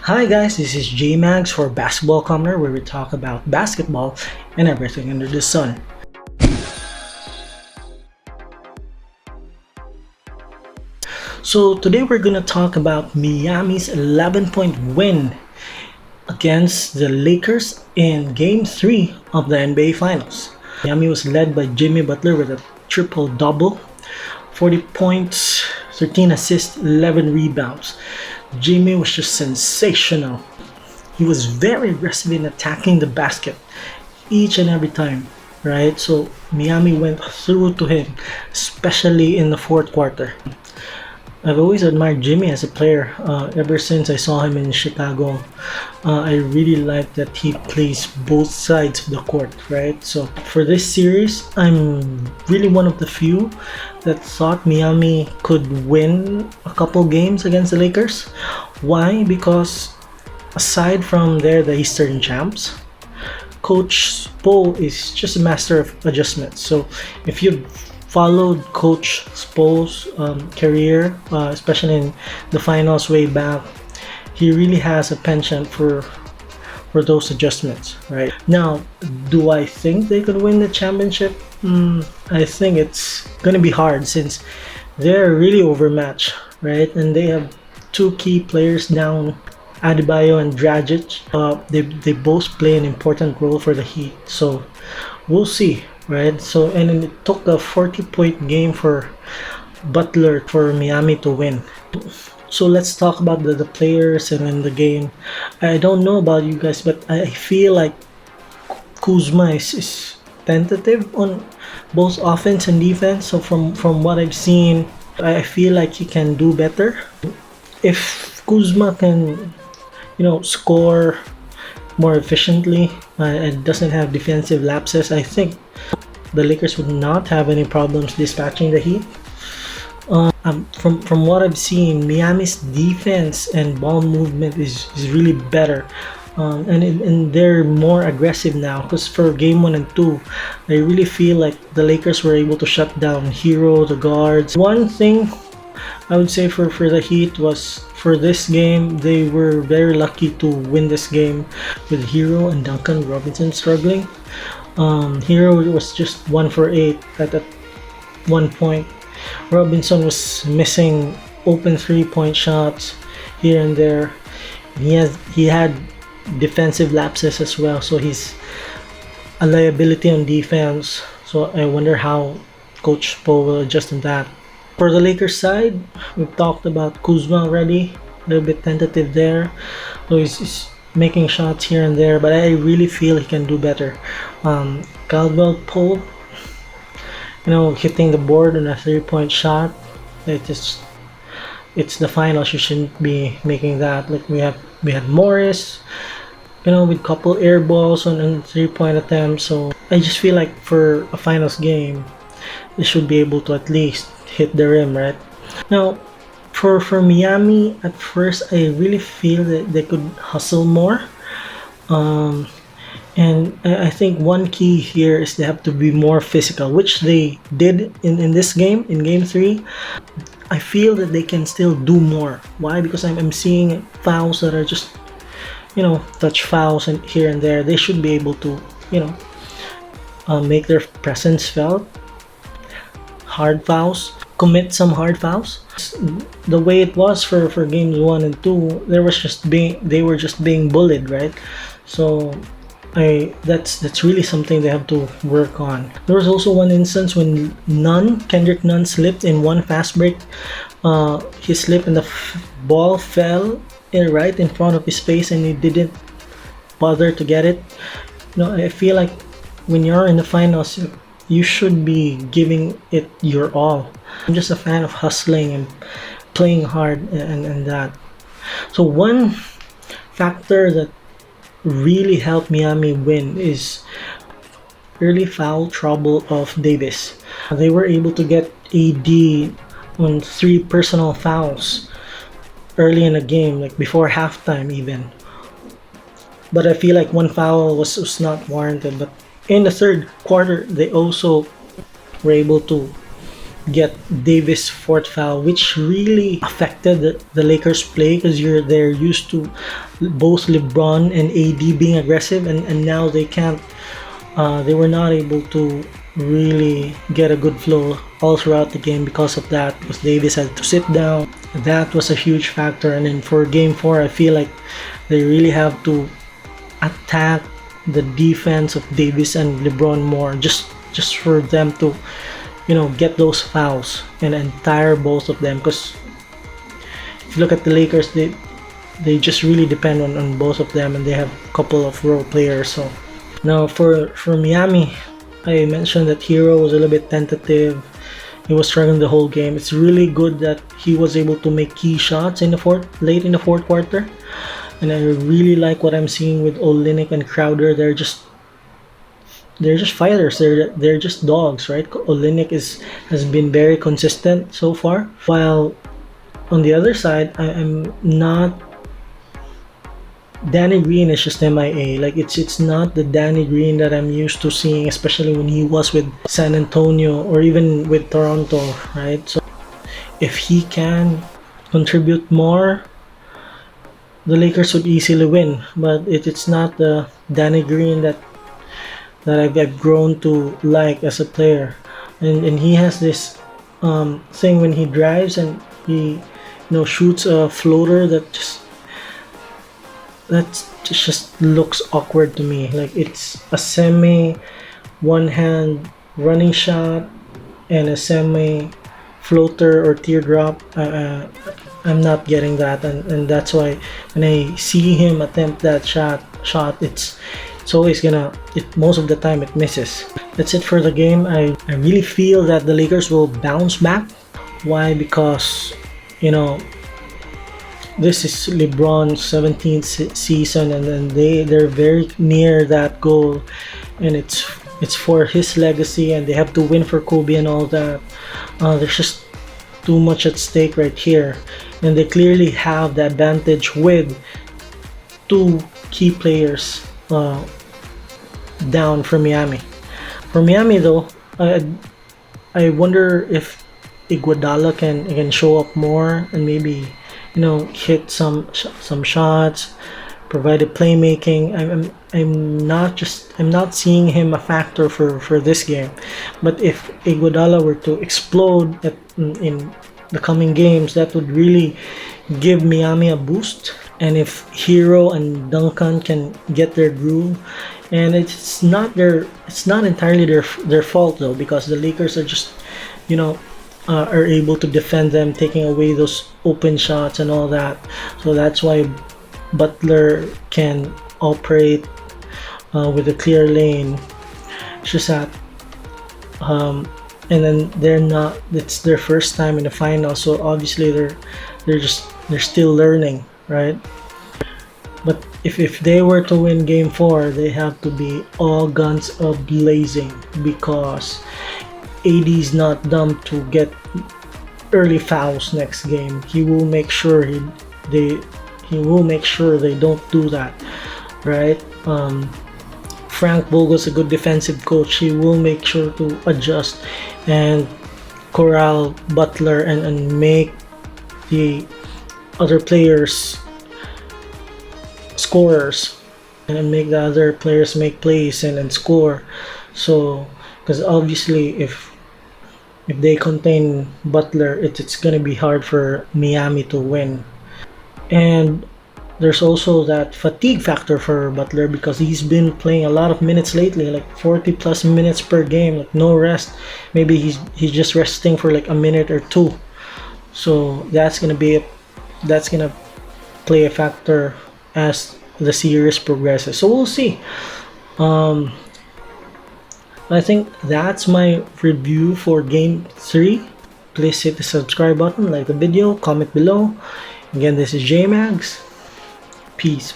Hi guys, this is Jmagz for Basketball Corner where we talk about basketball and everything under the sun. So today we're gonna talk about Miami's 11-point win against the Lakers in Game 3 of the NBA Finals. Miami was led by Jimmy Butler with a triple-double, 40 points, 13 assists, 11 rebounds. Jimmy was just sensational. He was very aggressive in attacking the basket each and every time, right? So Miami went through to him, especially in the fourth quarter. I've always admired Jimmy as a player ever since I saw him in Chicago. I really like that he plays both sides of the court, right? So for this series, I'm really one of the few that thought Miami could win a couple games against the Lakers. Why? Because aside from they're the Eastern champs, Coach Spo is just a master of adjustments. So if you followed Coach Spo's career, especially in the finals way back, he really has a penchant for those adjustments, right? Now, do I think they could win the championship? I think it's gonna be hard since they're really overmatched, right? And they have two key players down, Adebayo and Dragic. They both play an important role for the Heat, so we'll see, right? So and then it took a 40-point game for Butler for Miami to win. So let's talk about the players and then the game. I don't know about you guys, but I feel like Kuzma is tentative on both offense and defense. So from what I've seen, I feel like he can do better. If Kuzma can, score more efficiently and doesn't have defensive lapses, I think the Lakers would not have any problems dispatching the Heat. From what I've seen, Miami's defense and ball movement is really better. And they're more aggressive now because for game 1 and 2, I really feel like the Lakers were able to shut down Hero, the guards. One thing I would say for the Heat was for this game, they were very lucky to win this game with Hero and Duncan Robinson struggling. Hero was just 1 for 8 at one point. Robinson was missing open 3-point shots here and there. He had defensive lapses as well, so he's a liability on defense. So I wonder how Coach Poe will adjust on that. For the Lakers side, we've talked about Kuzma already, a little bit tentative there. So he's making shots here and there, but I really feel he can do better. Caldwell Pope, hitting the board on a 3-point shot. It's the finals. You shouldn't be making that. Like we had Morris, with couple air balls on 3-point attempts. So I just feel like for a finals game, they should be able to at least hit the rim, right? Now, for Miami, at first I really feel that they could hustle more. And I think one key here is they have to be more physical, which they did in this game, in game 3. I feel that they can still do more. Why? Because I'm seeing fouls that are just, touch fouls and here and there. They should be able to, make their presence felt. Hard fouls, commit some hard fouls. The way it was for games 1 and 2, they were just being bullied, right? So that's really something they have to work on. There was also one instance when Kendrick Nunn slipped in one fast break. He slipped and the ball fell right in front of his face and he didn't bother to get it. I feel like when you're in the finals, you should be giving it your all. I'm just a fan of hustling and playing hard and that. So one factor that really helped Miami win is early foul trouble of Davis. They were able to get AD on 3 personal fouls early in the game, like before halftime even. But I feel like one foul was not warranted. But in the third quarter, they also were able to get Davis fourth foul, which really affected the Lakers play because they're used to both LeBron and AD being aggressive, and now they can't. They were not able to really get a good flow all throughout the game because of that. Because Davis had to sit down. That was a huge factor. And then for Game 4, I feel like they really have to attack the defense of Davis and LeBron more, just for them to get those fouls and tire both of them. Because if you look at the Lakers, they just really depend on both of them, and they have a couple of role players. So now for Miami, I mentioned that Hero was a little bit tentative. He was struggling the whole game. It's really good that he was able to make key shots late in the fourth quarter. And I really like what I'm seeing with Olynyk and Crowder. They're just fighters. They're just dogs, right? Olynyk has been very consistent so far. While on the other side, I'm not. Danny Green is just MIA. Like it's not the Danny Green that I'm used to seeing, especially when he was with San Antonio or even with Toronto, right? So if he can contribute more, the Lakers would easily win. But it's not the Danny Green that I've grown to like as a player, and he has this thing when he drives and he shoots a floater that just looks awkward to me. Like it's a semi one hand running shot and a semi floater or teardrop. I'm not getting that, and that's why when I see him attempt that shot, it's always most of the time it misses. That's it for the game. I really feel that the Lakers will bounce back. Why? Because this is LeBron's 17th season, and then they're very near that goal, and it's for his legacy, and they have to win for Kobe and all that. There's just too much at stake right here, and they clearly have the advantage with two key players down for Miami. For Miami though, I wonder if Iguodala can show up more and maybe hit some shots, provided playmaking. I'm not seeing him a factor for this game. But if Iguodala were to explode in the coming games, that would really give Miami a boost. And if Hero and Duncan can get their groove, and it's not entirely their fault though, because the Lakers are just are able to defend them, taking away those open shots and all that. So that's why Butler can operate with a clear lane. It's just that, and then it's their first time in the finals, so obviously they're still learning, right? But if they were to win Game 4, they have to be all guns a-blazing, because AD's not dumb to get early fouls next game. He will make sure they don't do that, right? Frank Vogel's a good defensive coach. He will make sure to adjust and corral Butler and make the other players scorers, and make the other players make plays and score. So because obviously if they contain Butler, it's gonna be hard for Miami to win. And there's also that fatigue factor for Butler, because he's been playing a lot of minutes lately, like 40 plus minutes per game, like no rest. Maybe he's just resting for like a minute or two. So that's gonna play a factor as the series progresses. So we'll see. I think that's my review for Game 3. Please hit the subscribe button, like the video, comment below. Again, this is Jmagz. Peace.